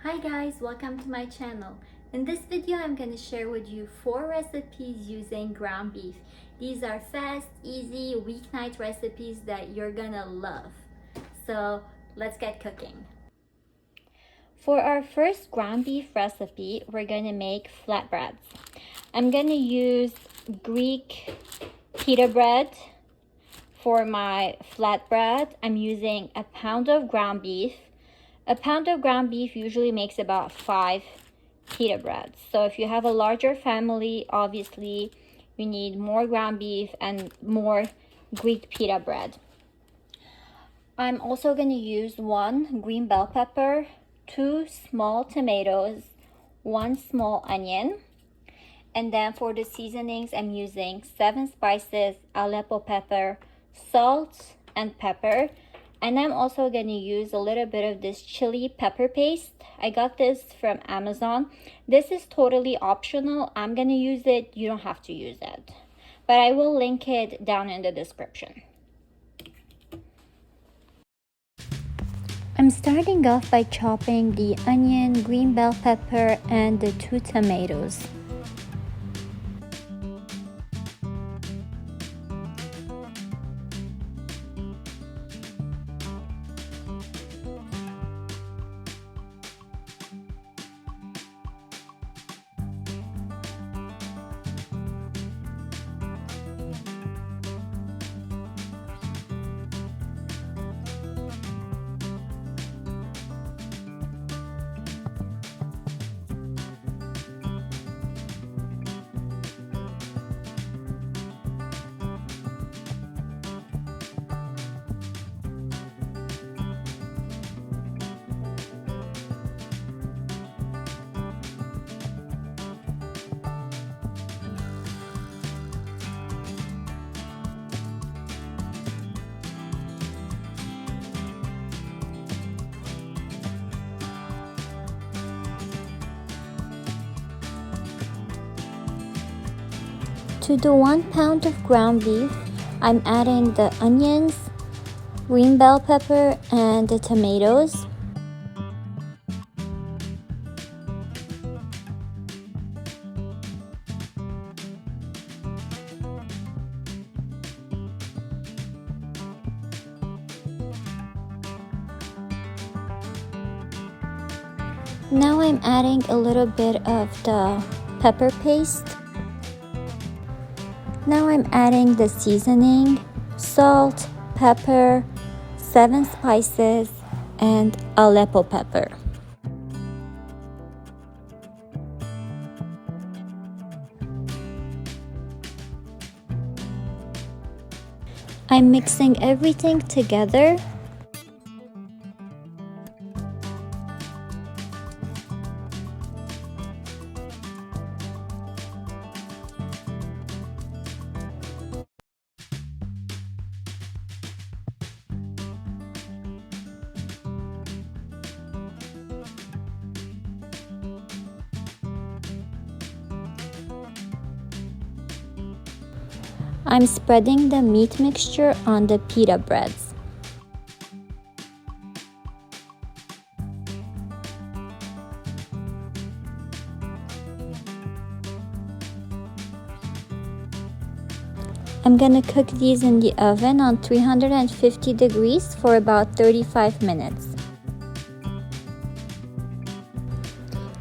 Hi guys, welcome to my channel. In this video, I'm going to share with you 4 recipes using ground beef. These are fast, easy, weeknight recipes that you're gonna love. So let's get cooking. For our first ground beef recipe, we're going to make flatbreads. I'm going to use Greek pita bread. For my flatbread, I'm using a pound of ground beef. A pound of ground beef usually makes about 5 pita breads. So if you have a larger family, obviously you need more ground beef and more Greek pita bread. I'm also going to use 1 green bell pepper, 2 small tomatoes, 1 small onion. And then for the seasonings, I'm using 7 spices, Aleppo pepper, salt, and pepper. And I'm also going to use a little bit of this chili pepper paste. I got this from Amazon. This is totally optional. I'm going to use it. You don't have to use it. But I will link it down in the description. I'm starting off by chopping the onion, green bell pepper, and the 2 tomatoes. To the 1 pound of ground beef, I'm adding the onions, green bell pepper, and the tomatoes. Now I'm adding a little bit of the pepper paste. Now I'm adding the seasoning, salt, pepper, 7 spices, and Aleppo pepper. I'm mixing everything together. I'm spreading the meat mixture on the pita breads. I'm gonna cook these in the oven on 350 degrees for about 35 minutes.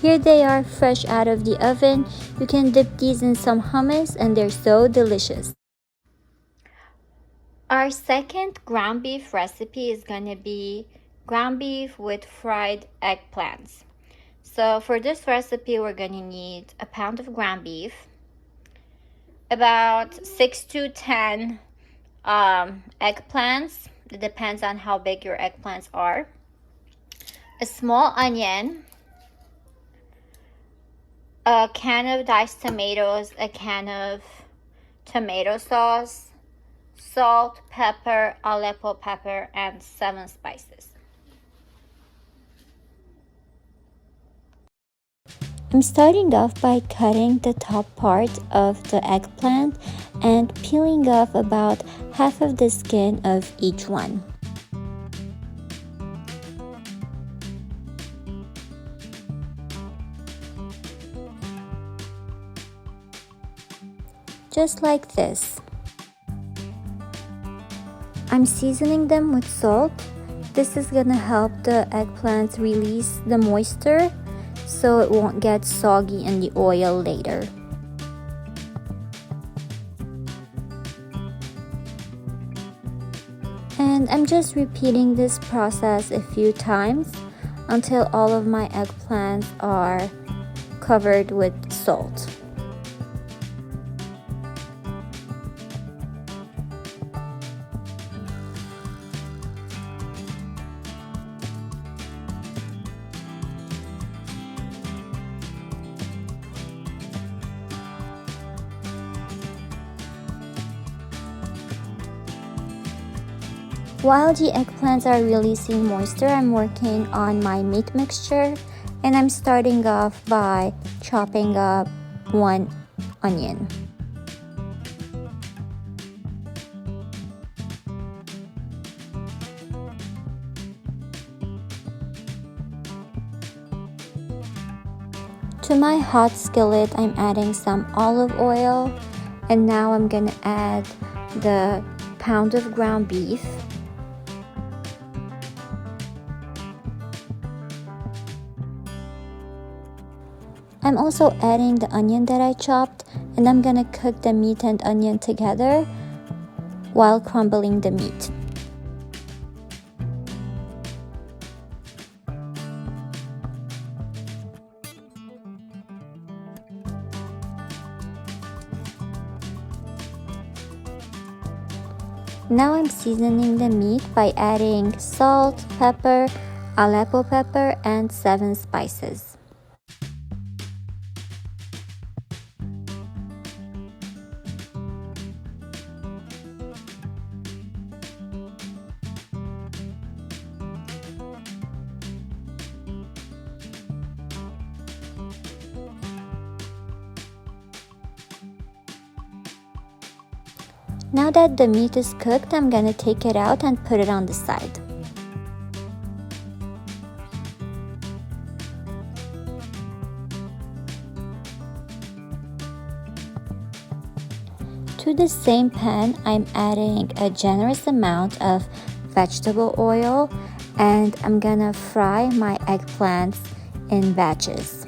Here they are, fresh out of the oven. You can dip these in some hummus and they're so delicious. Our second ground beef recipe is going to be ground beef with fried eggplants. So for this recipe, we're going to need a pound of ground beef, about 6 to 10 eggplants. It depends on how big your eggplants are. A small onion, a can of diced tomatoes, a can of tomato sauce, salt, pepper, Aleppo pepper, and 7 spices. I'm starting off by cutting the top part of the eggplant and peeling off about half of the skin of each one. just like this. I'm seasoning them with salt. This is gonna help the eggplants release the moisture so it won't get soggy in the oil later. And I'm just repeating this process a few times until all of my eggplants are covered with salt. While the eggplants are releasing moisture, I'm working on my meat mixture, and I'm starting off by chopping up 1 onion. To my hot skillet, I'm adding some olive oil, and now I'm gonna add the pound of ground beef. I'm also adding the onion that I chopped, and I'm gonna cook the meat and onion together while crumbling the meat. Now I'm seasoning the meat by adding salt, pepper, Aleppo pepper, and 7 spices. Now that the meat is cooked, I'm gonna take it out and put it on the side. To the same pan, I'm adding a generous amount of vegetable oil, and I'm gonna fry my eggplants in batches.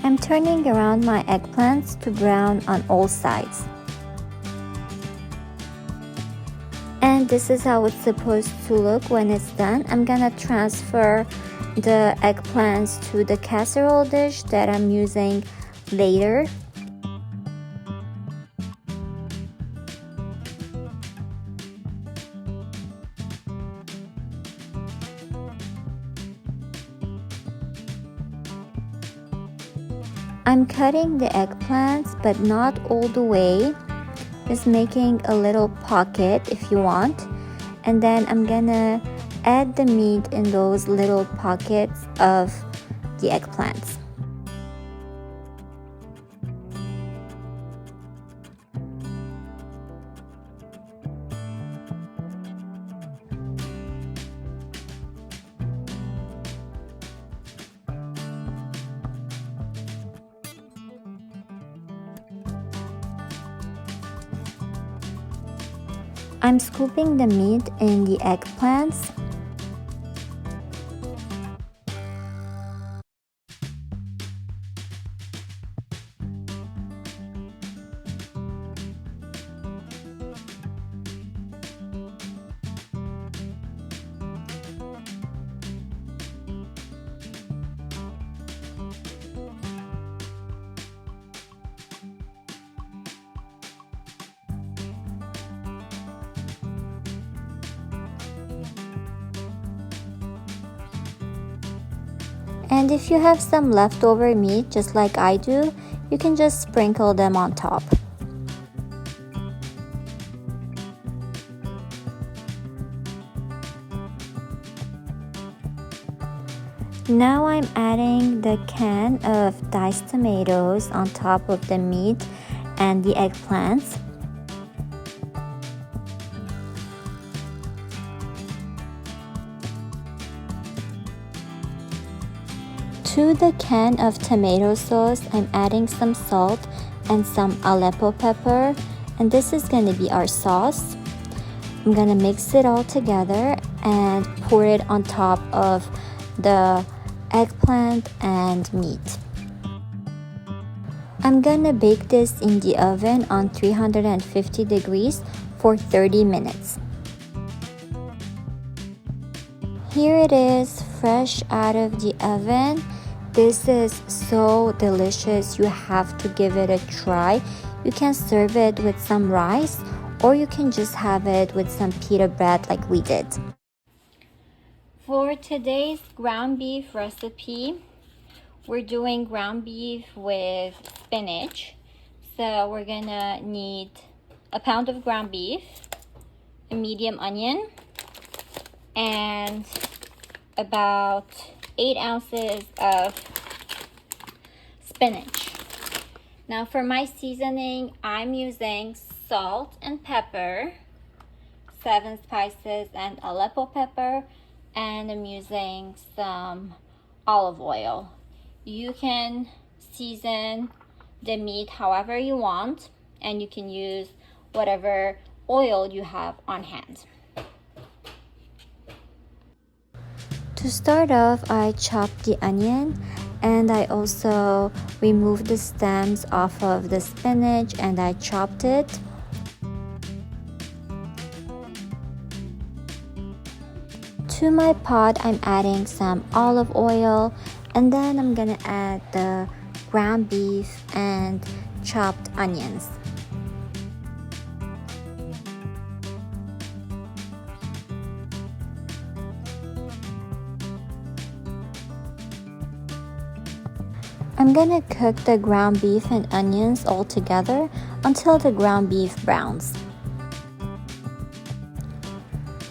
I'm turning around my eggplants to brown on all sides. And this is how it's supposed to look when it's done. I'm gonna transfer the eggplants to the casserole dish that I'm using later. I'm cutting the eggplants, but not all the way, just making a little pocket if you want, and then I'm gonna add the meat in those little pockets of the eggplants. I'm scooping the meat in the eggplants. And if you have some leftover meat, just like I do, you can just sprinkle them on top. Now I'm adding the can of diced tomatoes on top of the meat and the eggplants. To the can of tomato sauce, I'm adding some salt and some Aleppo pepper, and this is going to be our sauce. I'm going to mix it all together and pour it on top of the eggplant and meat. I'm gonna bake this in the oven on 350 degrees for 30 minutes. Here it is, fresh out of the oven. This is so delicious. You have to give it a try. You can serve it with some rice, or you can just have it with some pita bread like we did. For today's ground beef recipe, we're doing ground beef with spinach. So we're gonna need a pound of ground beef, a medium onion, and about 8 ounces of spinach. Now for my seasoning, I'm using salt and pepper, 7 spices and Aleppo pepper, and I'm using some olive oil. You can season the meat however you want, and you can use whatever oil you have on hand. To start off, I chopped the onion, and I also removed the stems off of the spinach and I chopped it. To my pot, I'm adding some olive oil, and then I'm gonna add the ground beef and chopped onions. I'm gonna cook the ground beef and onions all together until the ground beef browns.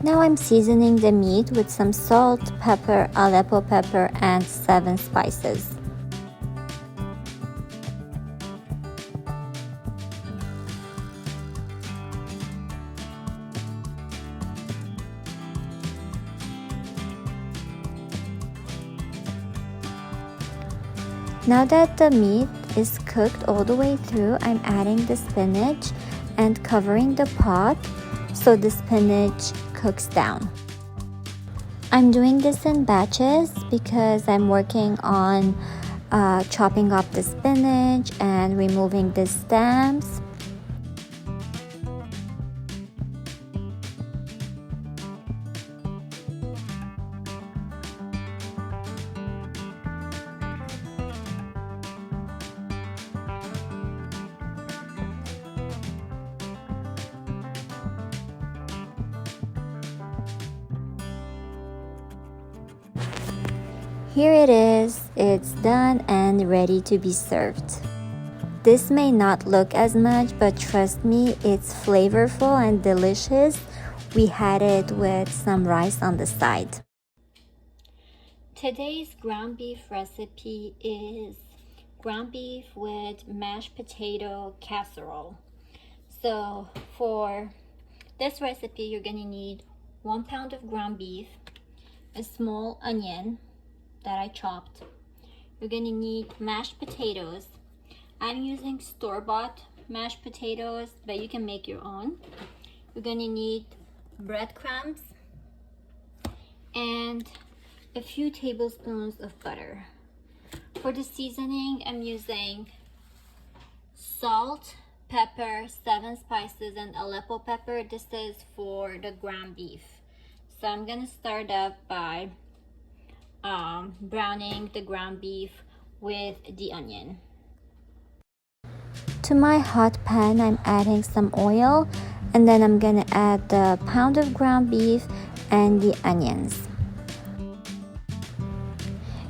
Now I'm seasoning the meat with some salt, pepper, Aleppo pepper, and 7 spices. Now that the meat is cooked all the way through, I'm adding the spinach and covering the pot so the spinach cooks down. I'm doing this in batches because I'm working on chopping up the spinach and removing the stems. Here it is, it's done and ready to be served. This may not look as much, but trust me, it's flavorful and delicious. We had it with some rice on the side. Today's ground beef recipe is ground beef with mashed potato casserole. So for this recipe, you're gonna need 1 pound of ground beef, a small onion that I chopped. You're gonna need mashed potatoes. I'm using store-bought mashed potatoes, but you can make your own. You're gonna need breadcrumbs and a few tablespoons of butter. For the seasoning, I'm using salt, pepper, 7 spices, and Aleppo pepper. This is for the ground beef. So I'm gonna start up by browning the ground beef with the onion. To my hot pan, I'm adding some oil, and then I'm gonna add the pound of ground beef and the onions.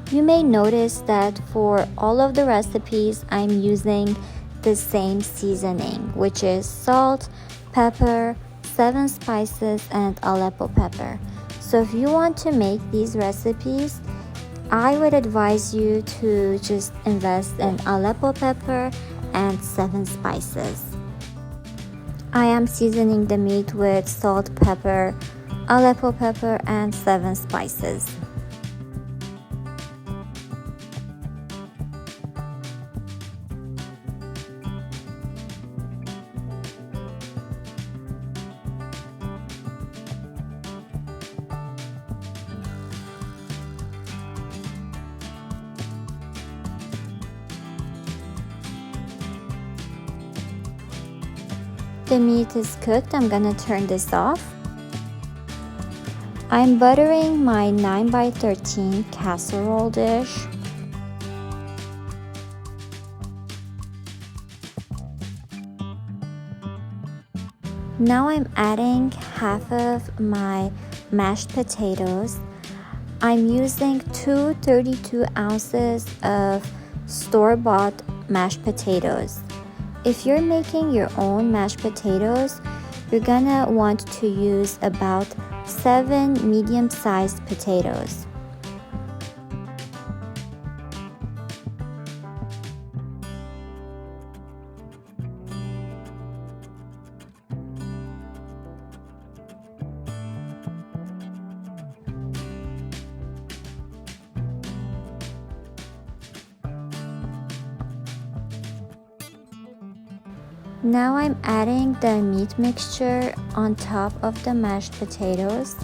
You may notice that for all of the recipes, I'm using the same seasoning, which is salt, pepper, 7 spices, and Aleppo pepper. So if you want to make these recipes, I would advise you to just invest in Aleppo pepper and 7 spices. I am seasoning the meat with salt, pepper, Aleppo pepper, and 7 spices. the meat is cooked, I'm gonna turn this off. I'm buttering my 9x13 casserole dish. Now I'm adding half of my mashed potatoes. I'm using 232 ounces of store-bought mashed potatoes. If you're making your own mashed potatoes, you're gonna want to use about 7 medium-sized potatoes. Now I'm adding the meat mixture on top of the mashed potatoes.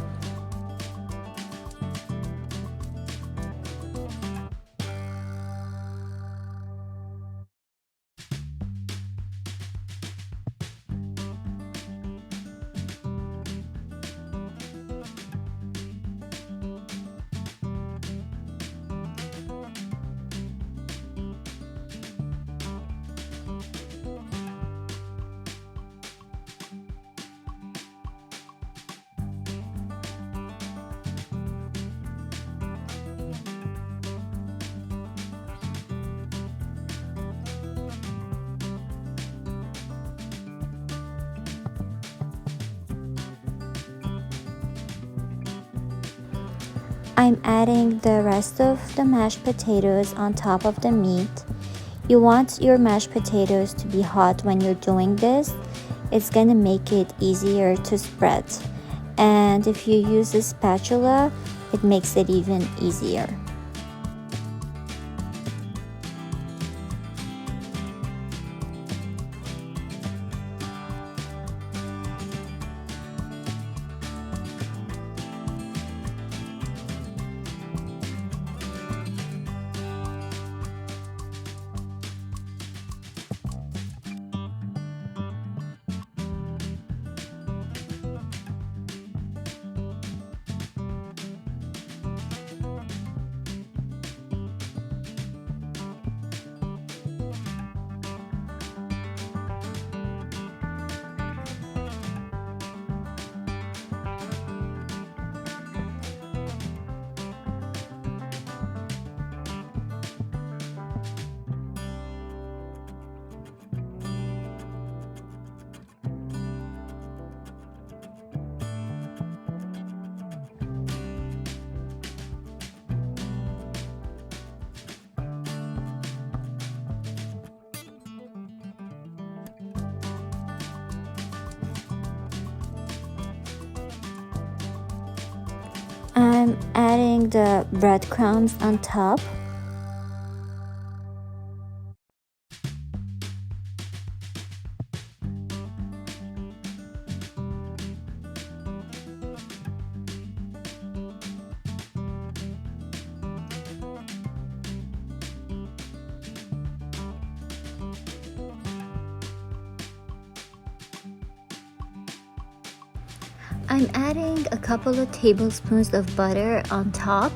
I'm adding the rest of the mashed potatoes on top of the meat. You want your mashed potatoes to be hot when you're doing this. It's gonna make it easier to spread. And if you use a spatula, it makes it even easier. I'm adding the breadcrumbs on top. I'm adding a couple of tablespoons of butter on top.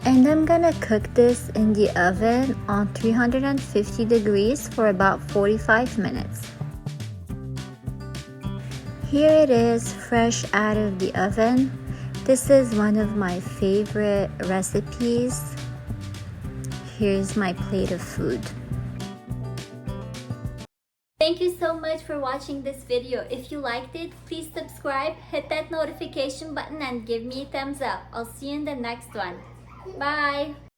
And I'm gonna cook this in the oven on 350 degrees for about 45 minutes. Here it is, fresh out of the oven. This is one of my favorite recipes. Here's my plate of food. Thank you so much for watching this video. If you liked it, please subscribe, hit that notification button and give me a thumbs up. I'll see you in the next one. Bye!